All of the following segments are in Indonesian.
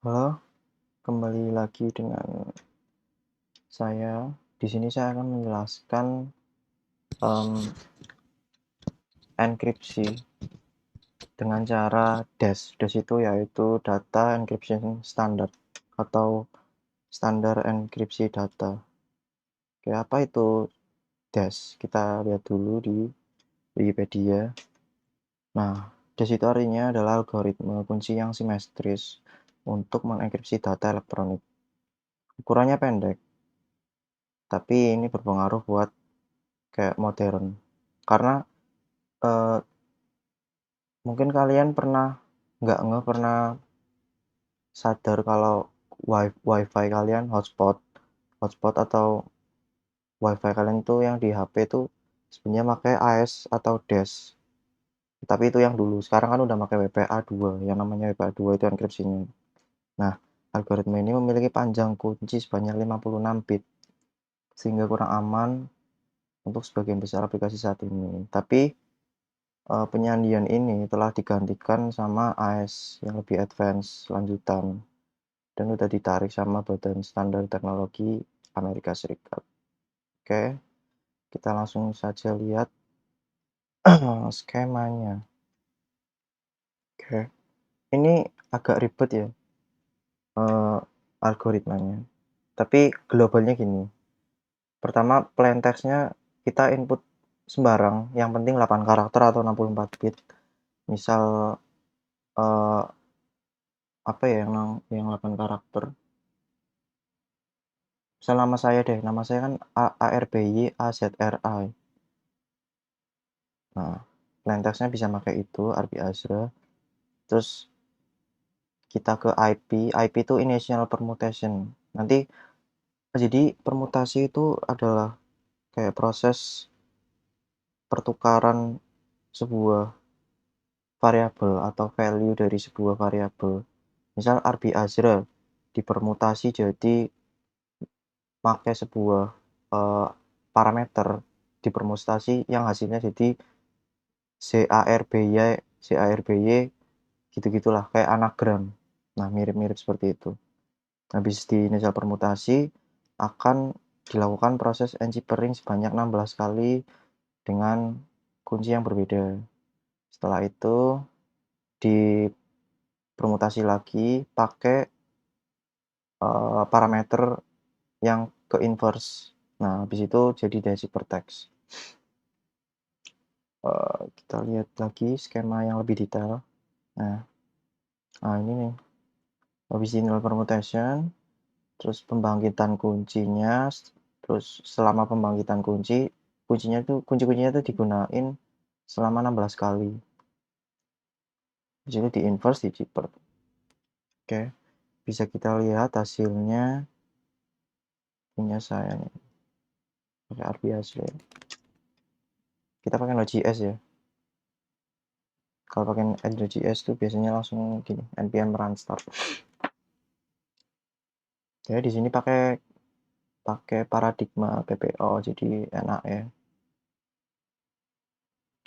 Halo, kembali lagi dengan saya. Di sini saya akan menjelaskan em, enkripsi dengan cara DES. DES itu yaitu Data Encryption Standard atau Standar Enkripsi Data. Oke, apa itu DES? Kita lihat dulu di Wikipedia. Nah, DES itu artinya adalah algoritma kunci yang simetris untuk mengenkripsi data elektronik. Ukurannya pendek, tapi ini berpengaruh buat kayak modern. Karena eh, mungkin kalian pernah sadar kalau WiFi kalian hotspot atau WiFi kalian itu yang di HP itu sebenarnya pakai AES atau DES. Tapi itu yang dulu. Sekarang kan udah pakai WPA2. Yang namanya WPA2 itu enkripsinya. Nah, algoritma ini memiliki panjang kunci sebanyak 56 bit sehingga kurang aman untuk sebagian besar aplikasi saat ini. Tapi penyandian ini telah digantikan sama AES yang lebih advance lanjutan. Dan udah ditarik sama Badan Standar Teknologi Amerika Serikat. Oke, kita langsung saja lihat skemanya. Oke, ini agak ribet ya algoritmanya. Tapi globalnya gini. Pertama, plain text-nya kita input sembarang, yang penting 8 karakter atau 64 bit. Misal eh, apa ya yang 8 karakter? Misal nama saya deh, nama saya kan ARBY AZRA. Nah, plain text-nya bisa pakai itu, Arbi Azra. Terus kita ke IP, IP itu initial permutation. Nanti jadi permutasi itu adalah kayak proses pertukaran sebuah variabel atau value dari sebuah variabel. Misal Arbi Azra dipermutasi jadi pakai sebuah eh, parameter dipermutasi yang hasilnya jadi CARBY gitu-gitulah kayak anagram. Nah, mirip-mirip seperti itu. Habis di initial permutasi akan dilakukan proses enchippering sebanyak 16 kali dengan kunci yang berbeda. Setelah itu dipermutasi lagi pakai parameter yang ke inverse. Nah, habis itu jadi decipher text. Kita lihat lagi skema yang lebih detail. Nah, ini nih. Habis initial permutation, terus pembangkitan kuncinya, terus selama pembangkitan kunci-kuncinya tuh digunain selama 16 kali. Di situ di inverse di zipper. Oke, bisa kita lihat hasilnya punya saya nih pakai RBS ya. Kita pakai Node.js ya. Kalau pakai Node.js tuh biasanya langsung gini npm run start. Jadi di sini pakai paradigma PPO jadi enak ya.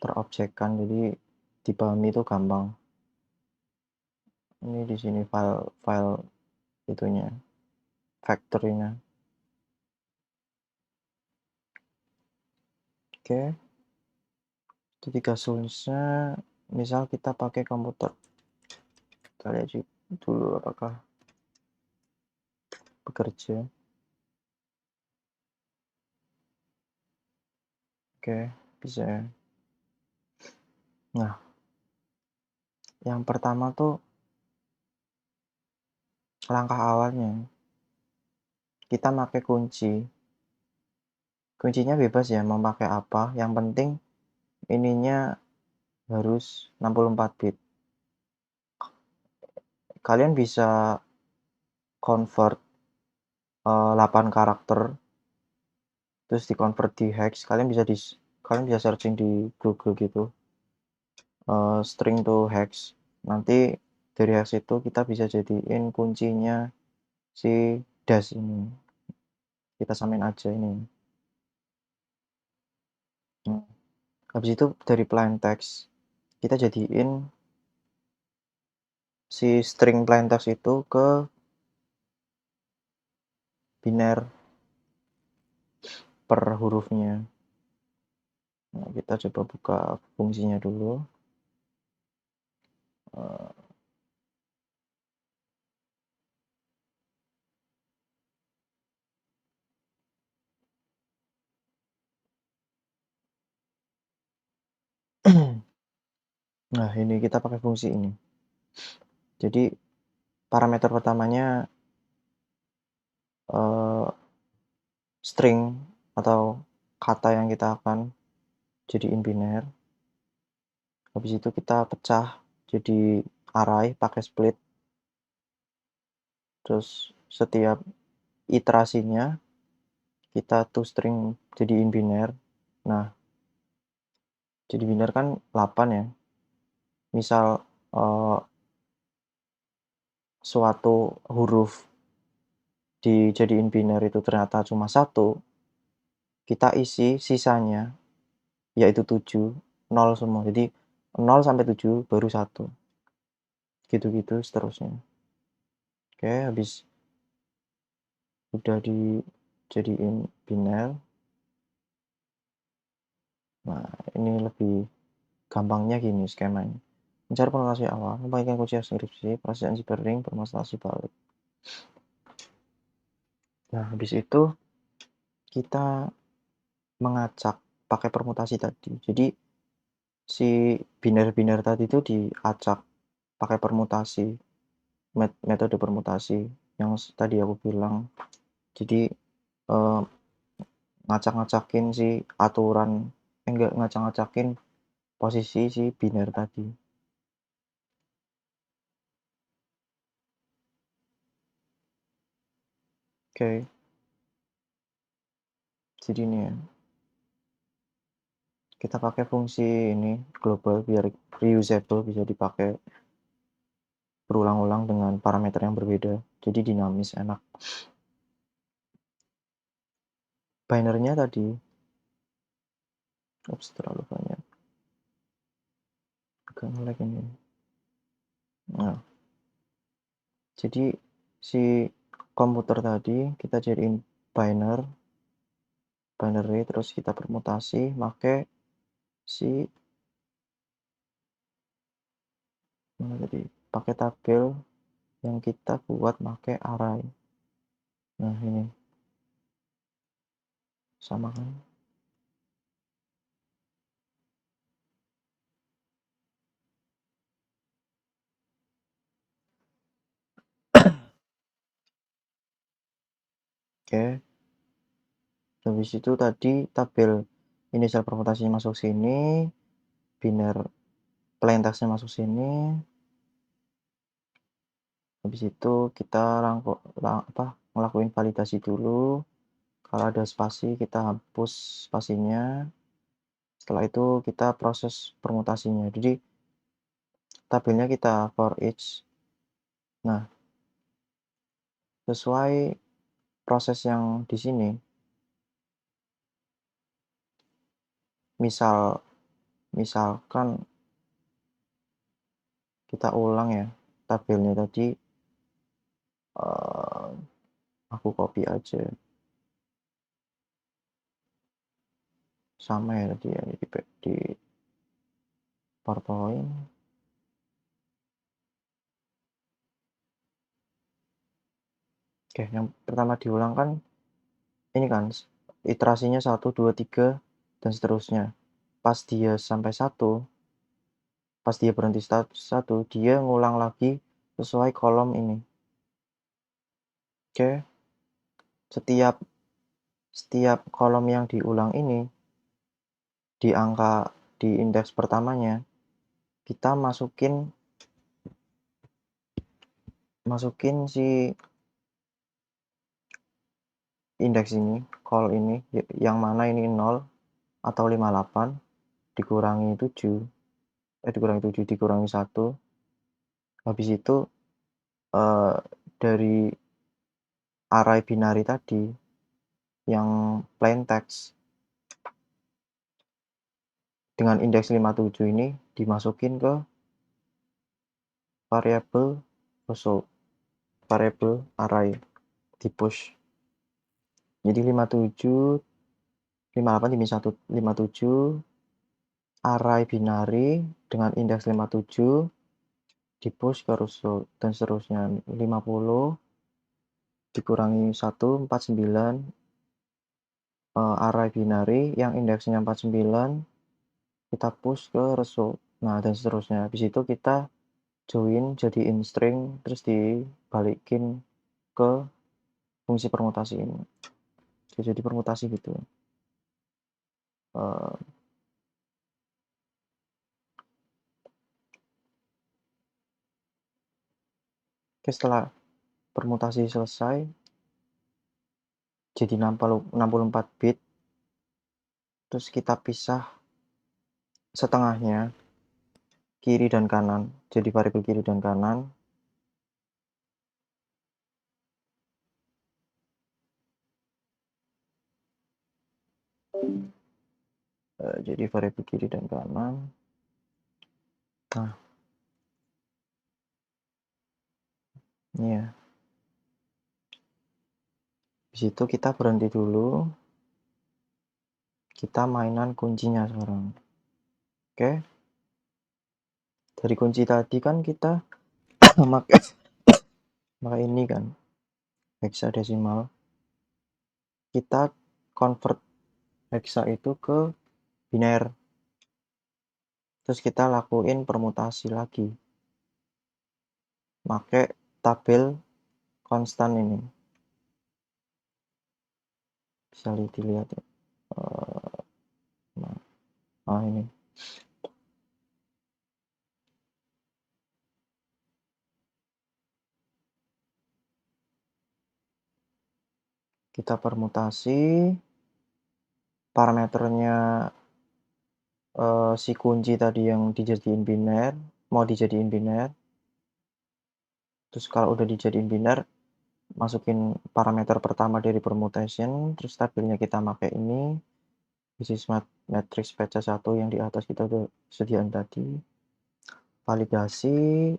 Terobjekkan jadi dipahami itu gampang. Ini di sini file itunya, factory-nya. Oke, ketika source-nya misal kita pakai komputer. Kita lihat dulu apakah bekerja. Oke, bisa ya. Nah, yang pertama tuh langkah awalnya kita pakai kunci. Kuncinya bebas ya mau pakai apa, yang penting ininya harus 64 bit. Kalian bisa convert 8 karakter terus di-convert di hex. Kalian bisa searching di Google gitu. String to hex. Nanti dari hex itu kita bisa jadiin kuncinya si dash ini. Kita samain aja ini. Nah, habis itu dari plain text kita jadiin si string plaintext itu ke biner per hurufnya. Nah, kita coba buka fungsinya dulu. Nah, ini kita pakai fungsi ini. Jadi parameter pertamanya string atau kata yang kita akan jadiin biner. Habis itu kita pecah jadi array pakai split. Terus setiap iterasinya kita toString jadiin biner. Nah, jadi biner kan 8 ya. Misal suatu huruf dijadiin biner itu ternyata cuma 1, kita isi sisanya yaitu 7, 0 semua. Jadi 0 sampai 7 baru 1. Gitu-gitu seterusnya. Oke, habis udah dijadiin biner. Nah, ini lebih gampangnya gini skemanya. Mencari penotasi awal, membagikan kunci enkripsi, proses engineering, permasalahan balik. Nah, habis itu kita mengacak pakai permutasi tadi. Jadi si biner-biner tadi itu diacak pakai permutasi, metode permutasi yang tadi aku bilang. Jadi ngacak-ngacakin si aturan, enggak ngacak-ngacakin posisi si biner tadi. Oke. Jadi ini ya. Kita pakai fungsi ini global biar reusable, bisa dipakai berulang-ulang dengan parameter yang berbeda. Jadi dinamis, enak. Binernya tadi, ups, terlalu banyak. Agak nge-lag ini. Nah, jadi si komputer tadi kita jadiin binary, terus kita permutasi pakai si mana tadi? Pakai tabel yang kita buat pakai array. Nah, ini sama kan? Oke. Habis itu tadi tabel inisial permutasinya masuk sini, biner plaintext-nya masuk sini. Habis itu kita ngelakuin validasi dulu. Kalau ada spasi kita hapus spasinya. Setelah itu kita proses permutasinya. Jadi tabelnya kita for each. Nah, sesuai proses yang di sini. Misalkan kita ulang ya tabelnya tadi, aku copy aja. Sama ya tadi ya di PowerPoint. Oke, yang pertama diulang kan ini kan iterasinya 1, 2, 3 dan seterusnya. Pas dia sampai 1, pas dia berhenti 1, dia ngulang lagi sesuai kolom ini. Oke. Setiap kolom yang diulang ini di angka di indeks pertamanya kita masukin si indeks ini, call ini yang mana ini 0 atau 58 dikurangi 7, dikurangi 1. Habis itu dari array binary tadi yang plain text dengan indeks 57 ini dimasukin ke variabel result, variabel array di-push. Jadi 57, 58 dimin 1, 57, array binary dengan indeks 57 di-push ke result dan seterusnya. 50 dikurangi 1, 49, array binary yang indeksnya 49 kita push ke result. Nah, dan seterusnya. Habis itu kita join jadiin string terus dibalikin ke fungsi permutasi ini. Jadi permutasi gitu. Oke, setelah permutasi selesai jadi 64 bit, terus kita pisah setengahnya kiri dan kanan, jadi variabel kiri dan kanan. Jadi variabel kiri dan kanan. Nah, ini ya. Di situ kita berhenti dulu. Kita mainan kuncinya sekarang. Oke. Dari kunci tadi kan kita pakai ini kan, hexadesimal. Kita convert hexa itu ke biner. Terus kita lakuin permutasi lagi. Pakai tabel konstan ini. Bisa dilihat ya. Nah, ini. Kita permutasi. Parameternya si kunci tadi yang dijadiin biner, mau dijadiin biner. Terus kalau udah dijadiin biner, masukin parameter pertama dari permutation, terus tabelnya kita pakai ini. This is matrix PC1 yang di atas kita udah sediain tadi. Validasi,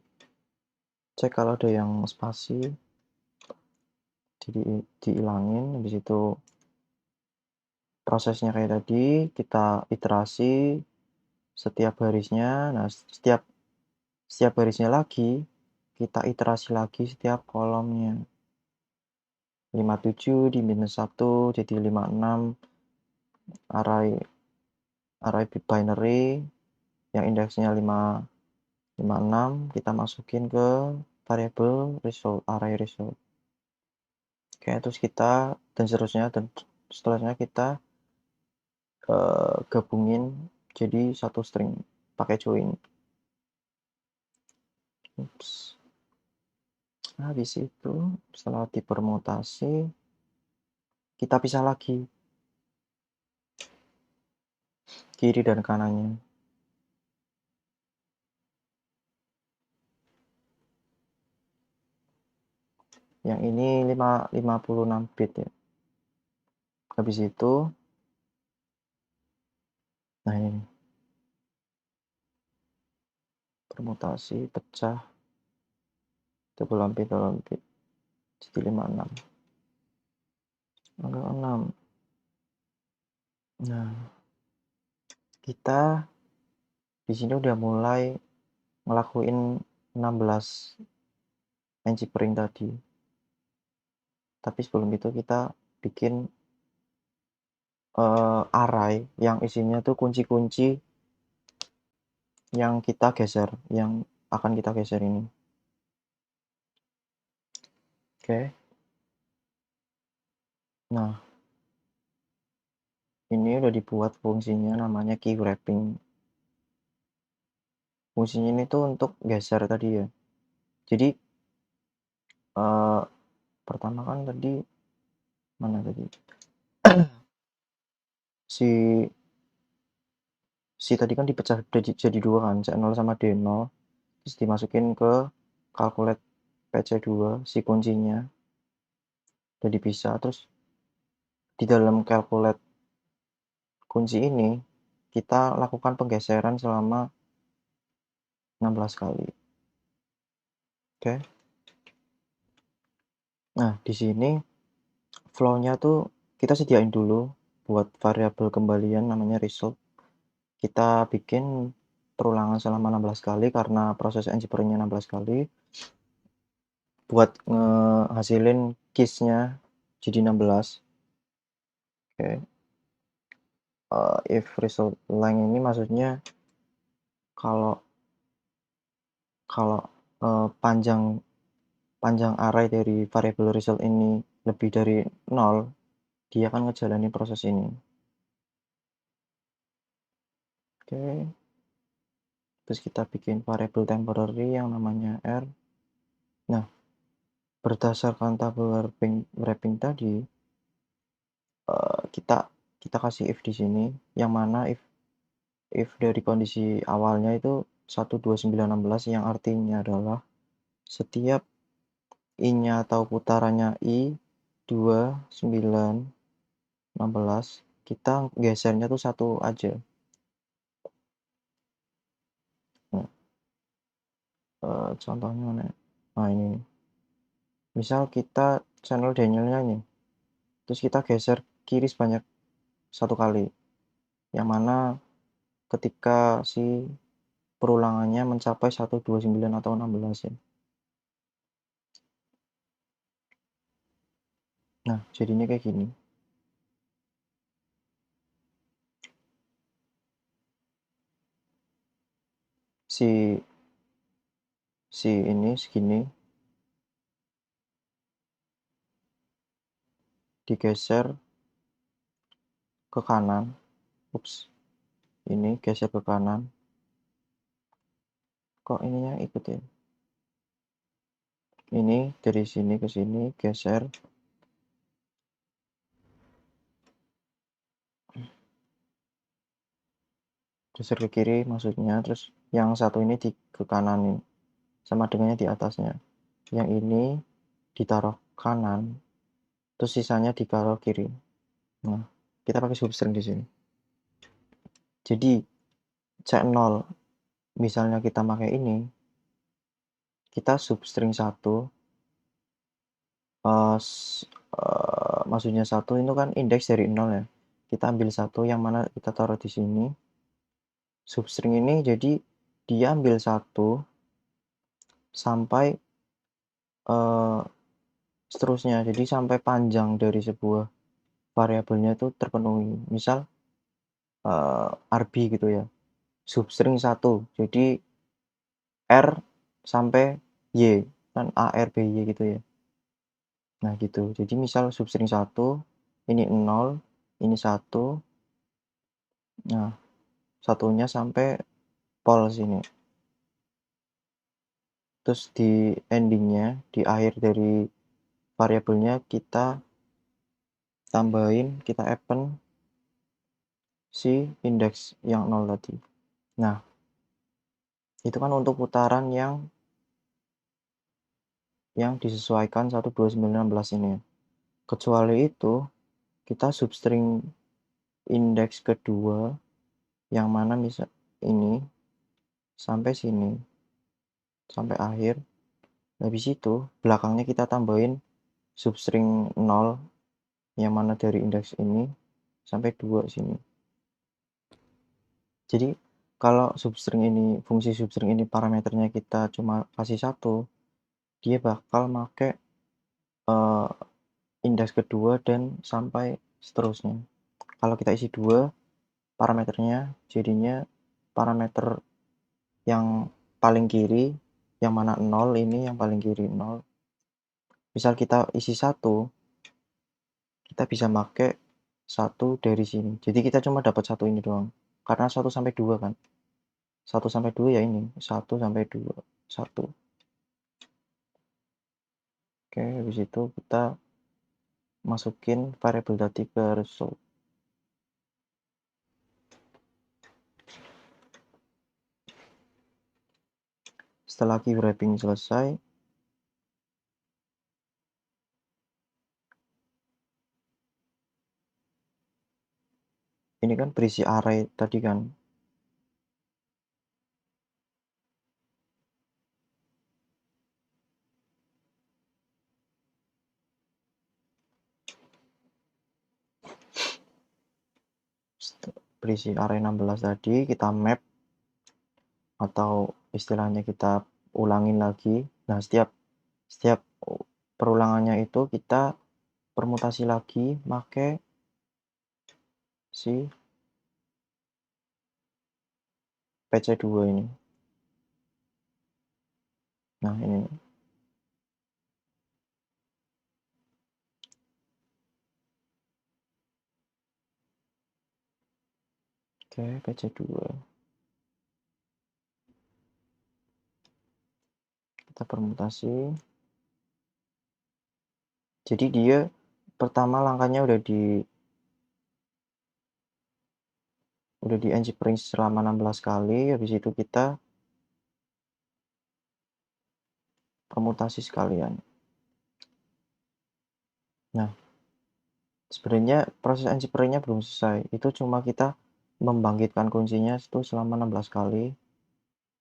cek kalau ada yang spasi, jadi dihilangin. Habis itu prosesnya kayak tadi, kita iterasi setiap barisnya. Nah, setiap barisnya lagi, kita iterasi lagi setiap kolomnya. 57 di minus 1 jadi 56 array binary yang indeksnya 56 kita masukin ke variabel result, array result. Oke, terus kita dan seterusnya, dan setelahnya kita gabungin jadi satu string pakai join. Oops. Habis itu setelah dipermutasi kita pisah lagi kiri dan kanannya. Yang ini 56 bit ya. Habis itu nah ini permutasi pecah double bit jadi 56 angka 6. Nah, kita di sini udah mulai ngelakuin 16 NGPring tadi. Tapi sebelum itu kita bikin array yang isinya tuh kunci-kunci yang kita geser, yang akan kita geser ini. Oke. Nah, ini udah dibuat fungsinya namanya key wrapping. Fungsinya ini tuh untuk geser tadi ya. Jadi pertama kan tadi mana tadi? si tadi kan dipecah jadi dua kan, C0 sama D0. Terus dimasukin ke calculate PC2 si kuncinya. Udah dipisah, terus di dalam calculate kunci ini kita lakukan penggeseran selama 16 kali. Oke. Nah, di sini flow-nya tuh kita sediain dulu buat variabel kembalian namanya result. Kita bikin perulangan selama 16 kali karena proses Ansible-nya 16 kali. Buat ngehasilin case-nya jadi 16. Oke. If result length ini maksudnya kalau kalau, panjang panjang array dari variabel result ini lebih dari 0, dia akan ngejalanin proses ini. Oke. Terus kita bikin variabel temporary yang namanya R. Nah, berdasarkan tabel wrapping tadi, kita kita kasih if di sini, yang mana if dari kondisi awalnya itu 1, 2, 9, 16 yang artinya adalah setiap I-nya atau putarannya I, 2, 9, 16, kita gesernya tuh 1 aja. Nah, contohnya mana ya? Nah, ini nih. Misal kita channel Daniel-nya nih, terus kita geser kiri sebanyak 1 kali, yang mana ketika si perulangannya mencapai 1, 2, 9, atau 16 ya. Nah, jadinya kayak gini. Si si ini segini digeser ke kanan. Ups, ini geser ke kanan. Kok ininya ikut ya? Ini dari sini ke sini geser. Geser ke kiri maksudnya, terus yang satu ini ke kananin. Sama dengannya di atasnya. Yang ini ditaruh kanan, terus sisanya ditaruh kiri. Nah, kita pakai substring di sini. Jadi C0 misalnya kita pakai ini, kita substring 1, maksudnya 1 itu kan indeks dari 0 ya. Kita ambil 1 yang mana kita taruh di sini. Substring ini jadi dia ambil 1 sampai seterusnya. Jadi sampai panjang dari sebuah variabelnya itu terpenuhi. Misal RB gitu ya. Substring 1. Jadi R sampai Y, kan A, R, B, Y gitu ya. Nah gitu, jadi misal substring 1, ini 0, ini 1, nah satunya sampai pol sini. Terus di endingnya, di akhir dari variabelnya kita tambahin, kita append si indeks yang 0 tadi. Nah, itu kan untuk putaran yang disesuaikan 1, 2, 9, 16 ini ya. Kecuali itu, kita substring indeks kedua yang mana misal ini sampai sini, sampai akhir. Habis itu belakangnya kita tambahin substring 0 yang mana dari indeks ini sampai 2 sini. Jadi kalau substring ini, fungsi substring ini parameternya kita cuma kasih 1, dia bakal make indeks kedua dan sampai seterusnya. Kalau kita isi 2, parameternya jadinya parameter yang paling kiri, yang mana 0 ini yang paling kiri 0. Misal kita isi 1, kita bisa make 1 dari sini. Jadi kita cuma dapat 1 ini doang. Karena 1 sampai 2 kan. 1 sampai 2 ya ini, 1 sampai 2, 1. Oke, habis itu kita masukin variabel tadi ke result. Setelah key wrapping selesai, ini kan berisi array tadi kan. berisi array 16 tadi kita map atau istilahnya kita ulangin lagi. Nah, setiap perulangannya itu kita permutasi lagi pakai si PC2 ini. Nah, ini. Oke, PC2. Kita permutasi. Jadi dia pertama langkahnya udah di engineering selama 16 kali, habis itu kita permutasi sekalian. Nah, sebenarnya proses engineering-nya belum selesai. Itu cuma kita membangkitkan kuncinya itu selama 16 kali.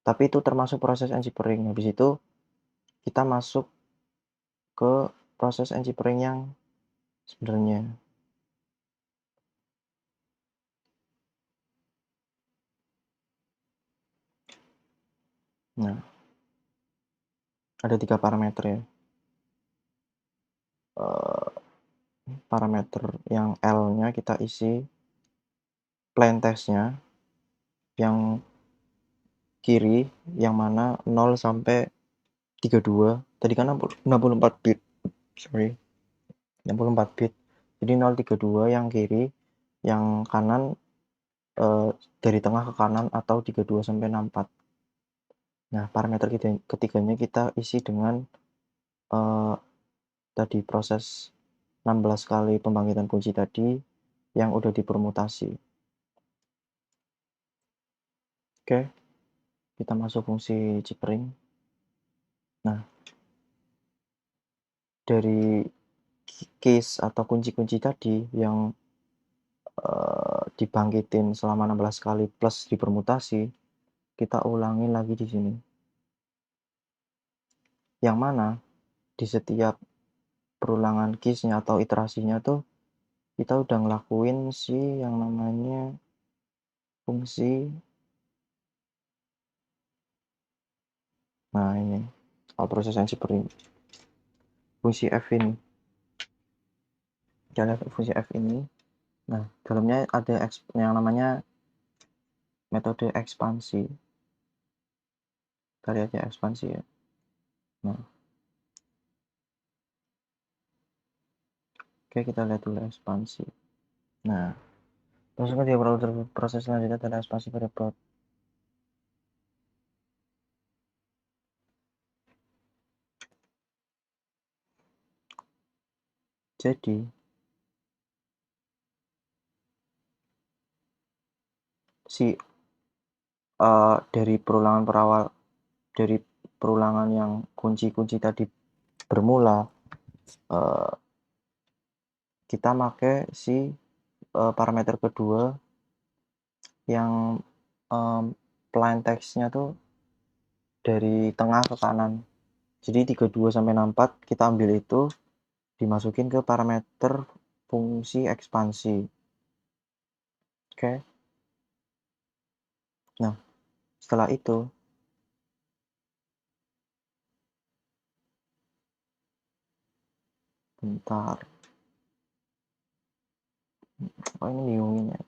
Tapi itu termasuk proses engineering. Habis itu kita masuk ke proses engineering yang sebenarnya. Nah, ada 3 parameter ya. Parameter yang L-nya kita isi plain text-nya yang kiri, yang mana 0 sampai 32. Tadi kan 64 bit. Sorry. 64 bit. Jadi 032 yang kiri, yang kanan dari tengah ke kanan atau 32 sampai 64. Nah, parameter ketiganya kita isi dengan tadi proses 16 kali pembangkitan kunci tadi yang udah dipermutasi. Oke, kita masuk fungsi cipring. Nah, dari case atau kunci-kunci tadi yang dibangkitin selama 16 kali plus dipermutasi, kita ulangin lagi di sini. Yang mana di setiap perulangan case-nya atau iterasinya tuh kita udah ngelakuin si yang namanya fungsi. Nah, ini proses engineering. Fungsi F ini. Kita lihat fungsi F ini. Nah, dalamnya ada yang namanya metode ekspansi. Kita lihat ya ekspansi ya. Nah, oke, kita lihat dulu ekspansi. Nah, terus ketika proses selanjutnya adalah ekspansi pada plot. Jadi dari perulangan yang kunci-kunci tadi bermula, kita pakai si parameter kedua yang plain text-nya tuh dari tengah ke kanan. Jadi 32 sampai 64 kita ambil itu dimasukin ke parameter fungsi ekspansi. Oke. Nah, setelah itu bentar. Oh, ini bingungin ya.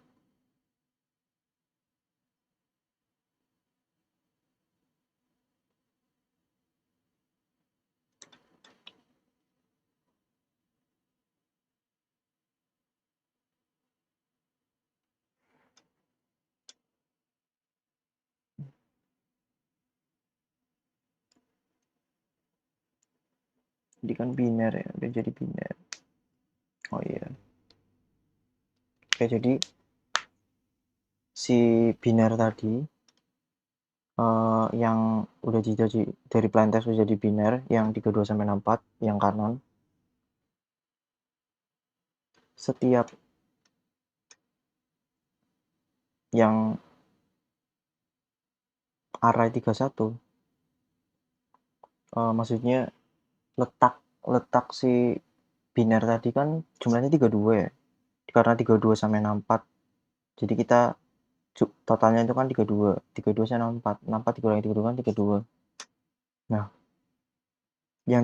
Jadi kan biner ya, udah jadi biner. Oh iya. Oke, jadi si biner tadi yang udah jadi dari plain text udah jadi biner yang 32 sampai 64 yang kanan. Setiap yang array 31 maksudnya letak si biner tadi kan jumlahnya 32 ya. Karena 32 sampai 64 Jadi kita totalnya itu kan 32. 32 sama 64. 64 dikurangi 32 kan 32. Nah, yang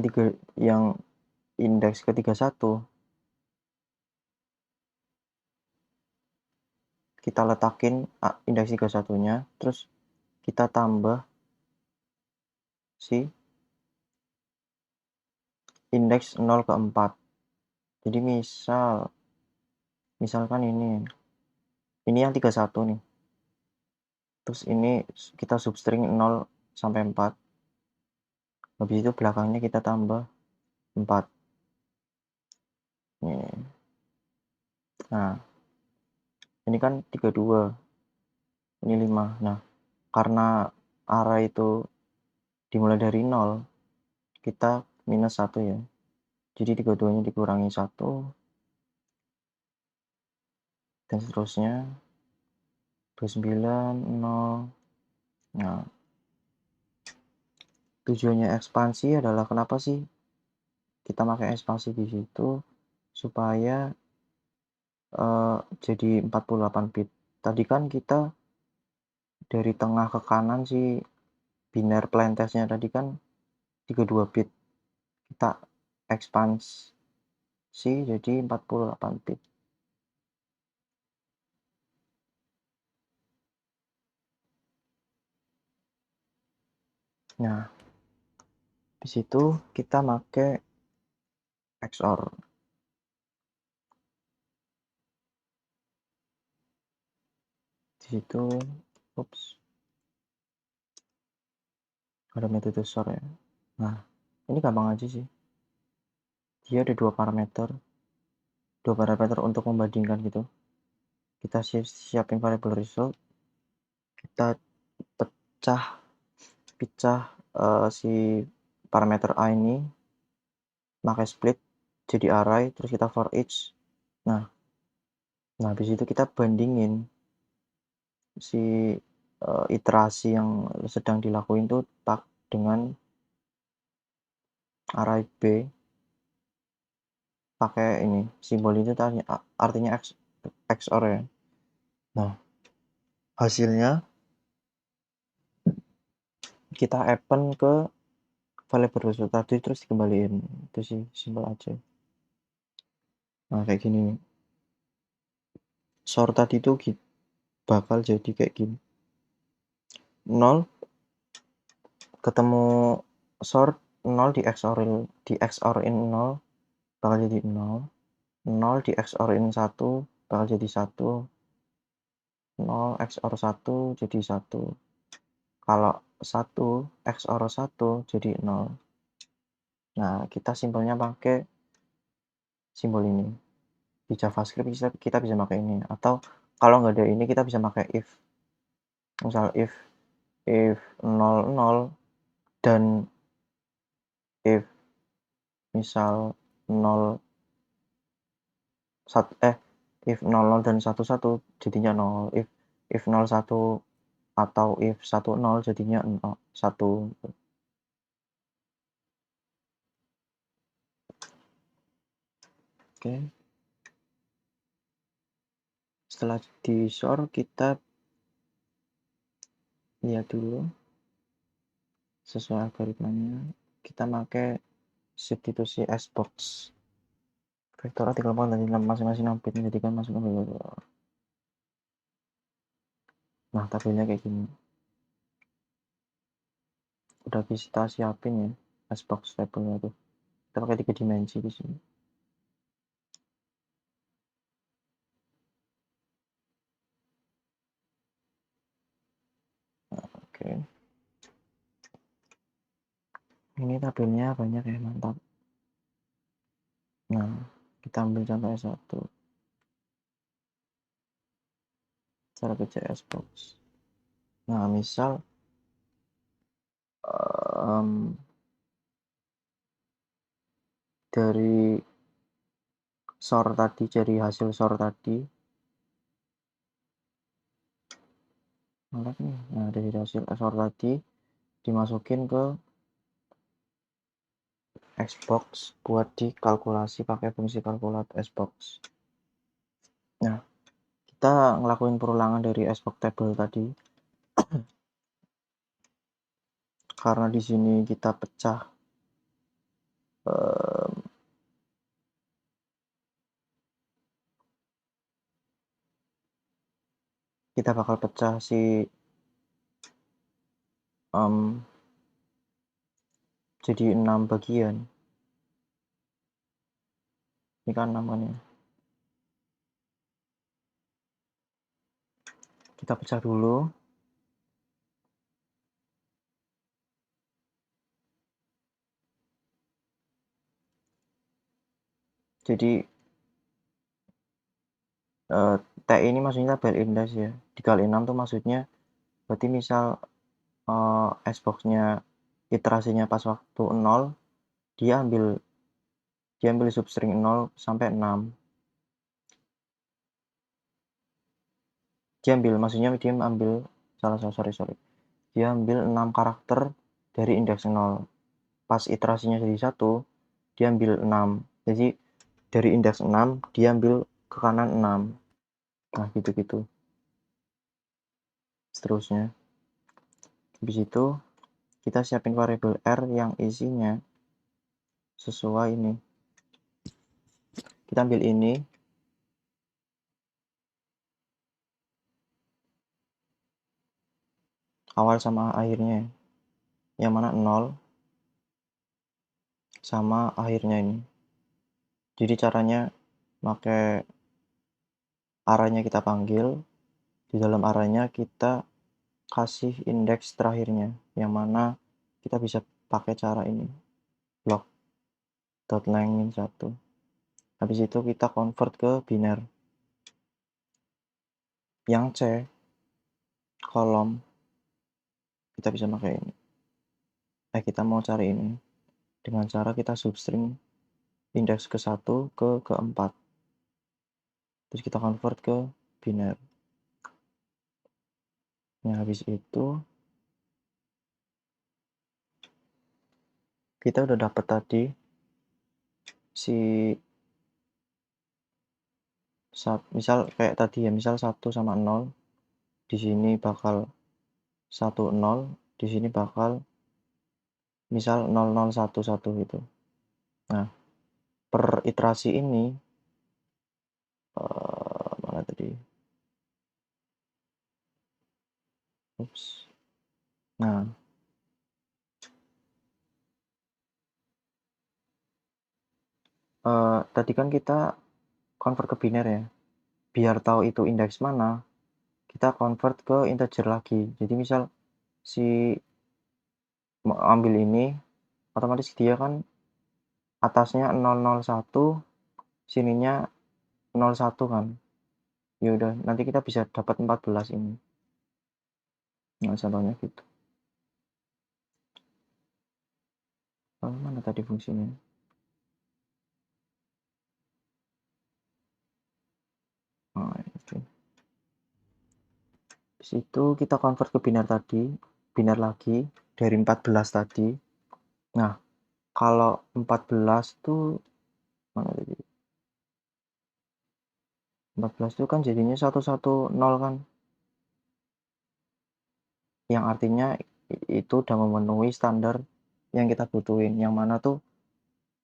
indeks ke 31 kita letakin indeks 31-nya, terus kita tambah si indeks 0 ke 4. Jadi misalkan ini yang 31 nih. Terus ini kita substring 0 sampai 4. Habis itu belakangnya kita tambah 4. Nih. Nah, ini kan 32. Ini 5. Nah, karena array itu dimulai dari 0, kita minus 1 ya. Jadi 32-nya dikurangi 1, dan seterusnya. 29, 0. Nah, tujuannya ekspansi adalah kenapa sih kita pakai ekspansi di situ? Supaya jadi 48 bit. Tadi kan kita dari tengah ke kanan sih biner plain testnya tadi kan 32 bit. Kita ekspansi jadi 48 bit. Nah, di situ kita pakai XOR. Di situ, ada metode XOR ya. Nah, ini gampang aja sih. Dia ada dua parameter untuk membandingkan gitu. Kita siapin variable result, kita pecah si parameter A ini pakai split jadi array, terus kita for each. Nah, habis itu kita bandingin si iterasi yang sedang dilakuin tuh dengan array B pakai ini simbol itu artinya XOR ya. Nah, hasilnya kita append ke variable result tadi terus dikembaliin. Itu sih simpel aja. Nah, kayak gini nih. Sort tadi tuh bakal jadi kayak gini. 0 ketemu sort 0 di XOR-in 0 bakal jadi 0. 0 di XOR-in 1 bakal jadi 1. 0 XOR 1 jadi 1. Kalau 1 XOR 1 jadi 0. Nah, kita simpelnya pakai simbol ini. Di JavaScript kita bisa pakai ini. Atau kalau nggak ada ini kita bisa pakai if. Misal if 0 0 dan if misal 0 if 00 dan 11 jadinya 0. If 01 atau if 10 jadinya 1. Oke. Setelah di sort kita lihat dulu sesuai algoritmanya. Kita pakai substitusi Sbox. Vektornya 34 dan masing-masing 6 bit menjadikan masuk ke. Nah, tabelnya kayak gini. Udah kita siapin ya Sbox tabelnya tuh. Kita pakai 3 dimensi di sini. Nah, oke. Ini tabelnya banyak ya, mantap. Nah, kita ambil contoh S1. Cara kerja Sbox. Nah, misal dari hasil sort tadi nah dari hasil sort tadi dimasukin ke Xbox buat dikalkulasi pakai fungsi kalkulat Xbox. Nah, kita ngelakuin perulangan dari Sbox table tadi. Karena di sini kita pecah kita bakal pecah si jadi 6 bagian. Ini kan 6 kan ya. Kita pecah dulu. Jadi T ini maksudnya tabel index ya. Dikali 6 tuh maksudnya berarti misal Xbox-nya iterasinya pas waktu 0, dia ambil substring 0 sampai 6. Maksudnya dia ambil sorry. Dia ambil 6 karakter dari indeks 0. Pas iterasinya jadi 1, dia ambil 6. Jadi dari indeks 6 dia ambil ke kanan 6. Nah, gitu-gitu. Seterusnya. Habis itu kita siapin variabel R yang isinya sesuai ini. Kita ambil ini. Awal sama akhirnya. Yang mana 0 sama akhirnya ini. Jadi caranya pakai arahnya kita panggil. Di dalam arahnya kita kasih indeks terakhirnya. Yang mana kita bisa pakai cara ini. Block.length min 1. Habis itu kita convert ke biner. Yang C kolom kita bisa pakai ini. Kita mau cari ini dengan cara kita substring indeks ke-1 ke ke-4. Terus kita convert ke biner. Nah, habis itu kita udah dapet tadi si misal kayak tadi ya, misal 1 sama 0 di sini bakal 1 0, di sini bakal misal 0 0 1 1 gitu. Nah, per iterasi ini mana tadi? Nah, tadi kan kita convert ke biner ya. Biar tahu itu indeks mana, kita convert ke integer lagi. Jadi misal si ambil ini, otomatis dia kan atasnya 001, sininya 01 kan. Ya udah, nanti kita bisa dapat 14 ini. Nah, contohnya gitu. Mana tadi fungsinya? Nah, itu. Di situ kita convert ke biner tadi, biner lagi dari 14 tadi. Nah, kalau 14 tuh mana tadi? 14 tuh kan jadinya 110 kan. Yang artinya itu udah memenuhi standar yang kita butuhin. Yang mana tuh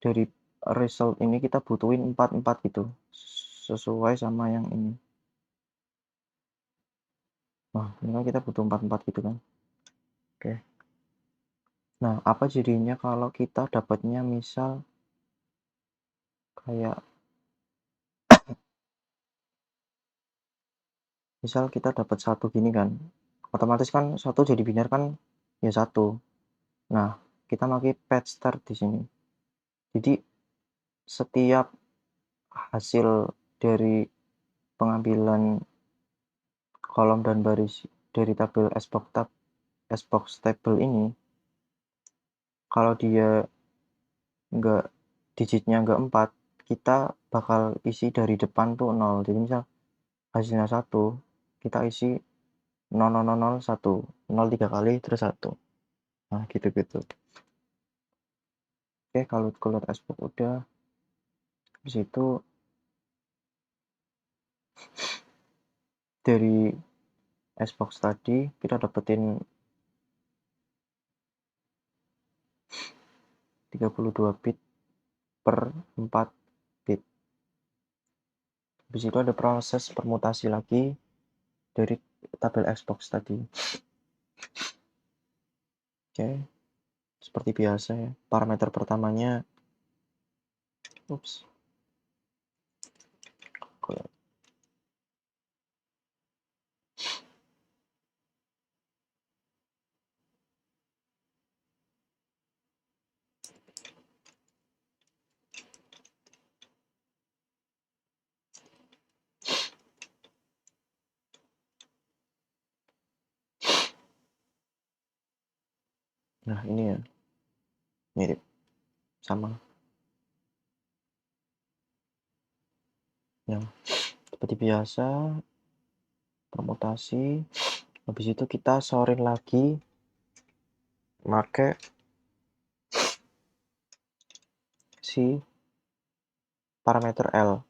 dari result ini kita butuhin 44 gitu. Sesuai sama yang ini. Nah, ini kan kita butuh 44 gitu kan. Oke. Nah, apa jadinya kalau kita dapatnya misal kayak misal kita dapat 1 gini kan. Otomatis kan 1 jadi biner kan ya 1. Nah, kita pakai patch start di sini. Jadi setiap hasil dari pengambilan kolom dan baris dari tabel Xbox table ini, kalau dia nggak digitnya nggak 4, kita bakal isi dari depan tuh 0. Jadi misal hasilnya 1, kita isi 00001, 0 3 kali terus 1. Nah, gitu-gitu. Oke, kalau keluar Xbox udah, habis itu dari Xbox tadi kita dapetin 32 bit per 4 bit. Habis itu ada proses permutasi lagi dari tabel Xbox tadi. Oke, seperti biasa ya. Parameter pertamanya, nah ini ya, mirip, sama. Yang seperti biasa, permutasi. Habis itu kita sorin lagi pakai si parameter L,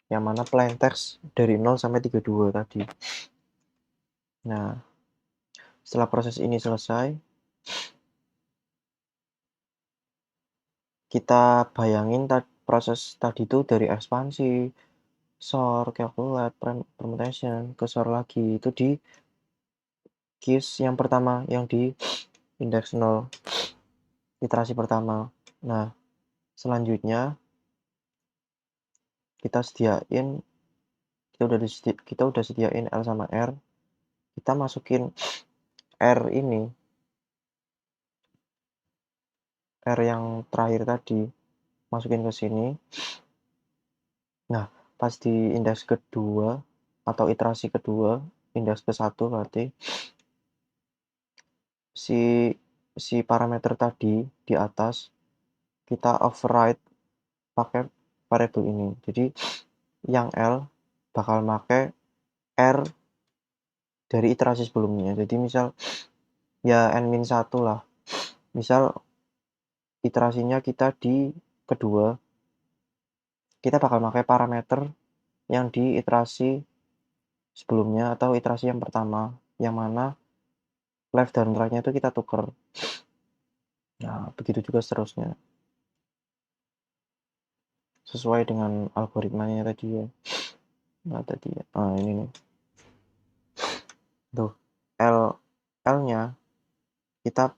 yang mana plain text dari 0 sampai 32 tadi. Nah, setelah proses ini selesai, kita bayangin proses tadi itu dari ekspansi, sort, calculate, permutation, ke sort lagi. Itu di keys yang pertama, yang di indeks 0, iterasi pertama. Nah, selanjutnya kita udah sediain L sama R. Kita masukin R ini, R yang terakhir tadi, masukin ke sini. Nah, pas di indeks kedua atau iterasi kedua, indeks ke-1 berarti si parameter tadi di atas kita override pakai variabel ini. Jadi yang L bakal pakai R dari iterasi sebelumnya. Jadi misal ya n-1 lah. Misal iterasinya kita di kedua, kita bakal pakai parameter yang di iterasi sebelumnya atau iterasi yang pertama, yang mana left dan right-nya itu kita tuker. Nah, begitu juga seterusnya. Sesuai dengan algoritmanya tadi ya. Nah, tadi ya. Nah, ini nih. Tuh, L-nya kita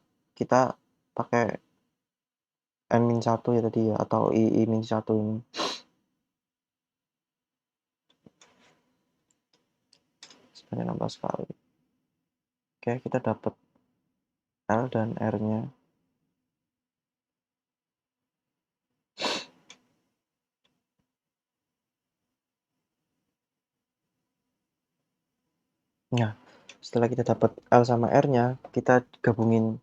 pakai n-1 ya tadi ya, atau i-1 ini. Sebanyak 16 kali. Oke, kita dapat L dan R-nya. Nah, setelah kita dapat L sama R-nya, kita gabungin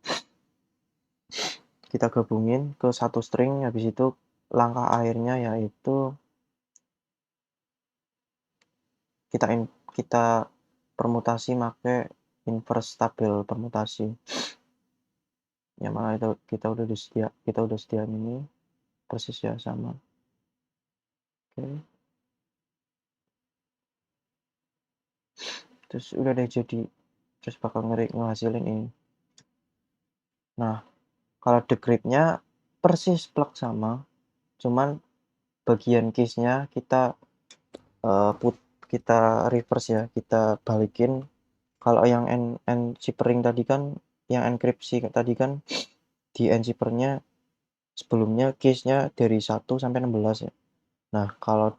ke satu string. Habis itu langkah akhirnya yaitu kita permutasi pakai inverse tabel permutasi. Yang mana itu kita udah sediain ini persis ya, sama. Oke. Terus udah deh jadi, terus bakal ngehasilin ini. Nah, kalau decrypt-nya persis plug sama, cuman bagian keys-nya kita reverse ya, kita balikin. Kalau yang encipering tadi kan, yang enkripsi tadi kan di enciphernya sebelumnya keys-nya dari 1 sampai 16 ya. Nah, kalau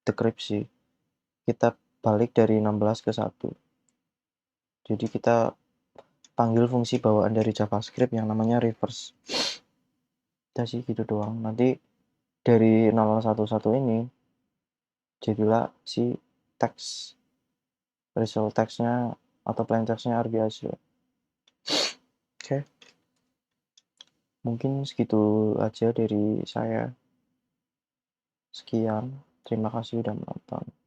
dekripsi kita balik dari 16 ke 1. Jadi kita panggil fungsi bawaan dari JavaScript yang namanya reverse. Udah sih gitu doang. Nanti dari 011 ini jadilah si teks, result text-nya atau plain text-nya RBAC. Oke. Mungkin segitu aja dari saya. Sekian. Terima kasih sudah menonton.